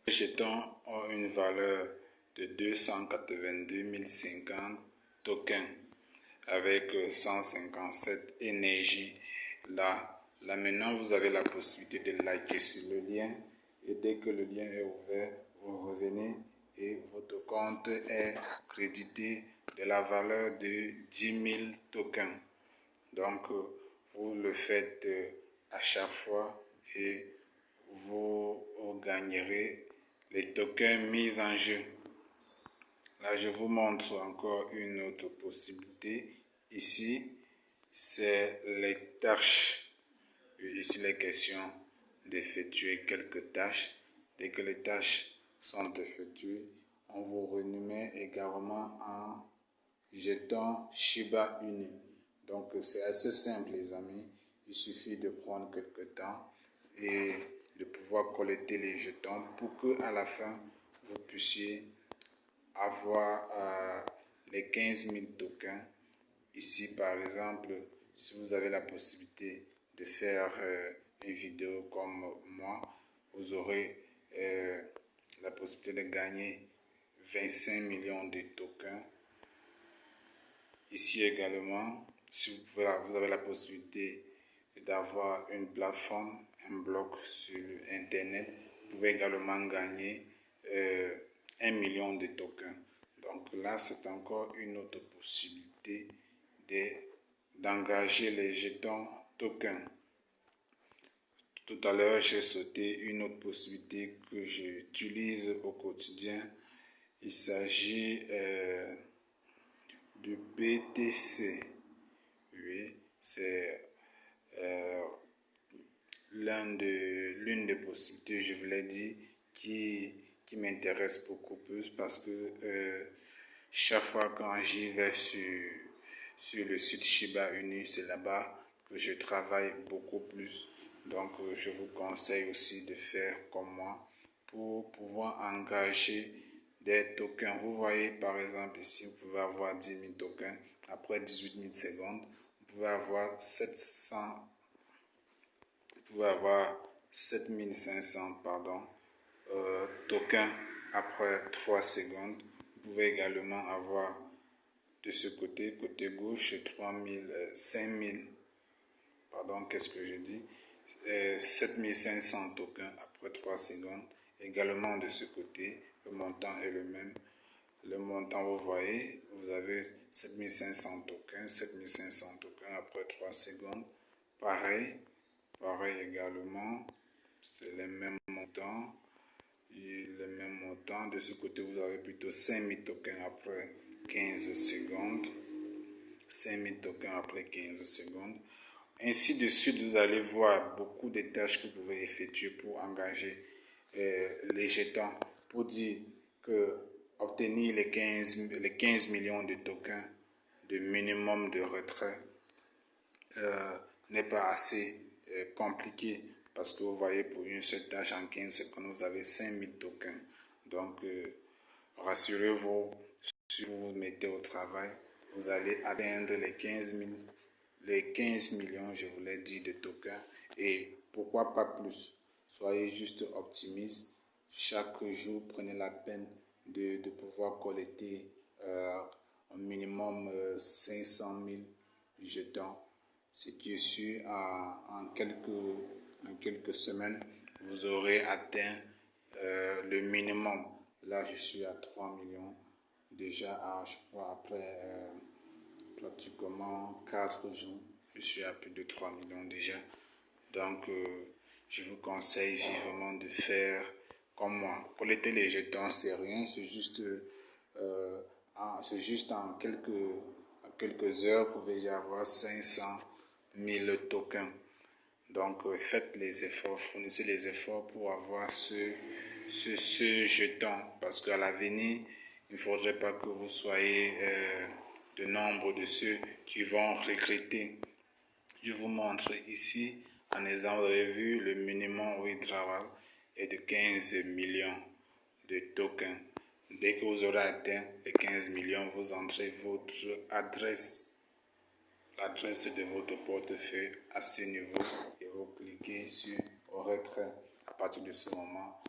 Les jetons ont une valeur de 282 050 tokens avec 157 énergies. Là maintenant, vous avez la possibilité de liker sur le lien et dès que le lien est ouvert, vous revenez et votre compte est crédité de la valeur de 10 000 tokens. Donc, vous le faites à chaque fois et vous gagnerez les tokens mis en jeu. Là, je vous montre encore une autre possibilité. Ici, c'est les tâches. Ici, les questions d'effectuer quelques tâches. Dès que les tâches sont effectuées, on vous remet également un jeton Shiba Inu. Donc, c'est assez simple, les amis. Il suffit de prendre quelques temps et de pouvoir collecter les jetons pour que à la fin, vous puissiez avoir les 15 000 tokens. Ici, par exemple, si vous avez la possibilité de faire une vidéo comme moi, vous aurez la possibilité de gagner 25 millions de tokens. Ici également, si vous avez la possibilité d'avoir une plateforme, un blog sur Internet, vous pouvez également gagner 1 million de tokens. Donc là, c'est encore une autre possibilité d'engager les jetons tokens. Tout à l'heure, j'ai sauté une autre possibilité que j'utilise au quotidien. Il s'agit du BTC. Oui, c'est l'une des possibilités, je vous l'ai dit, qui m'intéresse beaucoup plus parce que chaque fois quand j'y vais sur le site Shiba Inu, c'est là-bas que je travaille beaucoup plus. Donc, je vous conseille aussi de faire comme moi pour pouvoir engager des tokens. Vous voyez, par exemple, ici, vous pouvez avoir 10 000 tokens. Après 18 000 secondes, vous pouvez avoir 7500 tokens après 3 secondes. Vous pouvez également avoir de ce côté gauche, 7500 tokens après 3 secondes. Également de ce côté, le montant est le même. Le montant, vous voyez, vous avez 7500 tokens après 3 secondes. Pareil également, c'est le même montant. De ce côté, vous avez plutôt 5000 tokens après 15 secondes. 5000 tokens après 15 secondes. Ainsi de suite, vous allez voir beaucoup de tâches que vous pouvez effectuer pour engager les jetons. Pour dire que obtenir les 15 millions de tokens de minimum de retrait n'est pas assez compliqué parce que vous voyez, pour une seule tâche en 15 secondes, vous avez 5000 tokens. Donc, rassurez-vous, si vous vous mettez au travail, vous allez atteindre les 15 millions, je vous l'ai dit, de tokens. Et pourquoi pas plus? Soyez juste optimiste. Chaque jour, prenez la peine de pouvoir collecter au minimum 500 000 jetons. Ce qui est sûr, en quelques semaines, vous aurez atteint le minimum. Là, je suis à 3 millions. Déjà, je crois, après pratiquement 4 jours, je suis à plus de 3 millions déjà. Donc, je vous conseille vivement de faire comme moi. Collecter les jetons, c'est rien, c'est juste en quelques heures, vous pouvez y avoir 500 000 tokens. Donc, faites les efforts, fournissez les efforts pour avoir ce jeton. Parce qu'à l'avenir, il ne faudrait pas que vous soyez de nombre de ceux qui vont regretter. Je vous montre ici, en exemple, vous avez vu, le minimum withdrawal est de 15 millions de tokens. Dès que vous aurez atteint les 15 millions, vous entrez votre adresse, l'adresse de votre portefeuille à ce niveau et vous cliquez sur retrait. À partir de ce moment,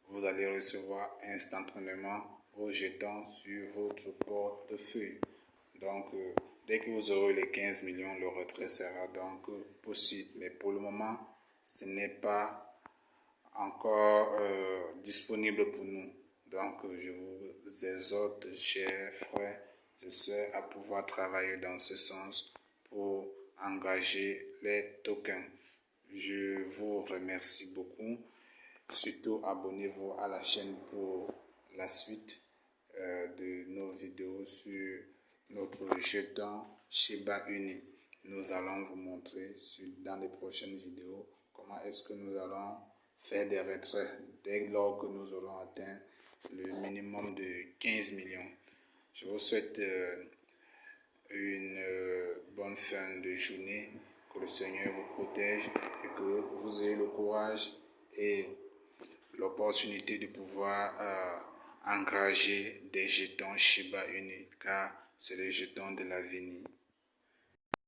vous allez recevoir instantanément vos jetons sur votre portefeuille. Donc, dès que vous aurez les 15 millions, le retrait sera donc possible. Mais pour le moment, ce n'est pas encore disponible pour nous. Donc, je vous exhorte, chers frères et sœurs, à pouvoir travailler dans ce sens pour engager les tokens. Je vous remercie beaucoup. Surtout, abonnez-vous à la chaîne pour la suite de nos vidéos sur notre jeton Shiba Inu. Nous allons vous montrer dans les prochaines vidéos comment est-ce que nous allons faire des retraits dès lors que nous aurons atteint le minimum de 15 millions. Je vous souhaite une bonne fin de journée, que le Seigneur vous protège et que vous ayez le courage et l'opportunité de pouvoir engager des jetons Shiba Inu, car c'est les jetons de l'avenir.